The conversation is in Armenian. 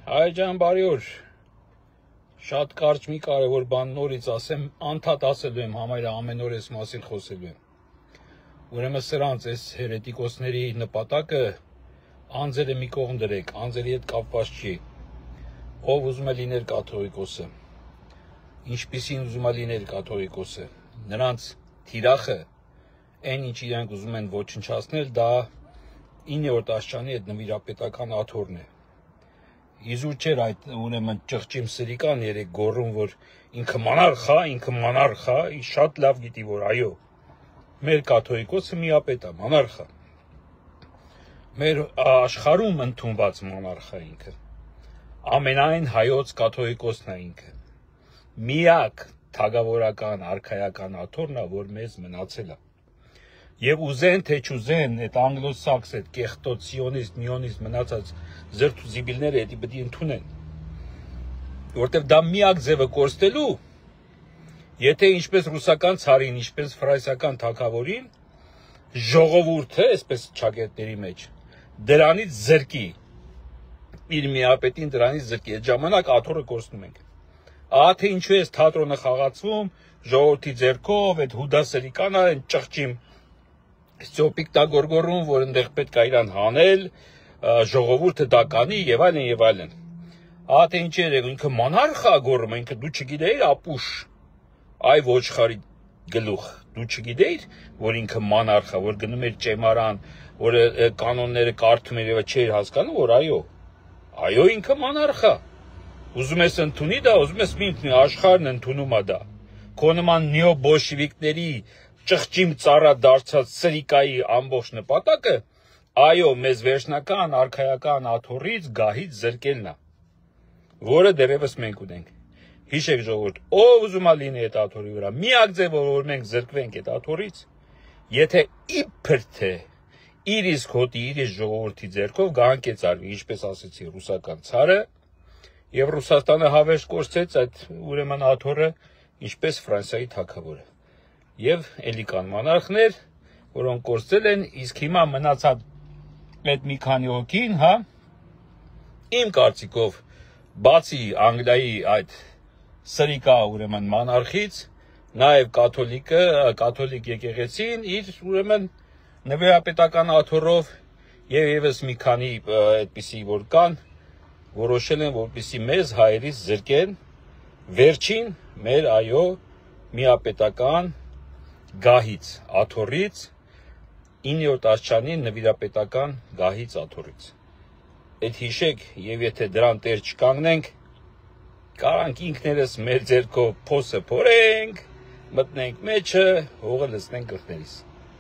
Հայ ջան, բարի օր։ Շատ կարճ մի կարևոր բան նորից ասեմ, անդադ ասելու եմ, համարյա ամեն օր այս մասին խոսելու եմ։ Ուրեմն սրանց այս հերետիկոսների նպատակը անձերը մի կողմ դրեք, անձերի հետ կապված չի։ Ով ուզում է լինել կաթողիկոսը, ինչպիսին ուզում է լինել կաթողիկոսը, նրանց թիրախը, այն ինչ իրենք ուզում են ոչնչացնել, դա 9-րդ աշճանի այդ նվիրապետական աթոռն է։ Իզուր չէր այդ ուրեմն ճղճիմ սրիկան երեք գոռում, որ ինքը մանարխ է, շատ լավ գիտի, որ այո, մեր կաթողիկոսը միապետ է, մանարխ է։ Մեր աշխարհում ընդունված մանարխ է ինքը։ Ամենայն հայոց կաթողիկոսն է ինքը։ Միակ թագավորական արքայական աթոռն է, որ մեզ մնացել է։ Եվ ուզեն թե չուզեն, այդ անգլոսաքս, այդ կեղտոտ սիոնիստ, միոնիստ մնացած զրթուզիբիլները էդի պետք է ընդունեն։ Որտեվ դա միակ ձևը կորստելու, եթե ինչպես ռուսական ցարին, ինչպես ֆրանսիական թագավորին, ժողովուրդը, այսպես ճակերտների մեջ, դրանից զրկի, իր միապետին դրանից զրկի, այդ ժամանակ աթոռը կորցնում ենք։ Ահա թե ինչու է թատրոնը խաղացվում, ժողովրդի ձեռքով, այդ հուդա սրիկանը, այն ճղճիմ սոպիկ տա գորգորում, որ այնտեղ պետք է իրան հանել, ժողովուրդը դա կանի եւ այլն եւ այլն։ Ահա թե ինչի է ինքը մանարխ է գոռում, ինքը դու չգիտեիր ապուշ, այ ոչխարի գլուխ, դու չգիտեիր, որ ինքը մանարխ է, որ գնում էր ճեմարան, որ կանոնները կարդում էր եւ չէր հասկանում, որ այո ինքը մանարխ է։ Ուզում ես ընդունի դա, ուզում ես մի աշխարհն ընդունում է դա։ Քո նման նեոբոլշևիկների ճղճիմ ծառա դարձած սրիկայի ամբողջ նպատակը, այո, մեզ վերջնական արքայական աթոռից գահից զրկելն է, որը դեռևս մենք ունենք։ Հիշեք ժողովուրդ, ով ուզում է լինի այդ աթոռի վրա, միակ ձևը, որ մենք զրկվենք այդ աթոռից, եթե իբր թե իր իսկ հոտի, իր իսկ ժողովրդի ձեռքով գահանքեցարվի, ինչպես ասեցի, ռուսական ցարը, եւ Ռուսաստանը հավերժ կորցրեց այդ ուրեմն աթոռը, ինչպես Ֆրանսիայի թագավորը։ Եվ էլի կան մանարխներ, որոնք կորցրել են, իսկ հիմա մնացած այդ մի քանի հոգին, հա, իմ կարծիքով, բացի Անգլիայի այդ սրիկա ուրեմն մանարխից, նաև կաթոլիկ եկեղեցին իր ուրեմն նվիրապետական աթոռով եւ եւս մի քանի այդպիսի որ կան, որոշել են, որպեսզի մեզ հայերից զրկեն վերջին մեր այո միապետական գահից, աթոռից, 9-րդ աշճանի նվիրապետական գահից աթոռից։ Այդ հիշեք, եւ եթե դրան տեր չկանգնենք, կարանք ինքներս մեր ձեռքով փոսը փորենք, մտնենք մեջը, հողը լցնենք գլխներիս։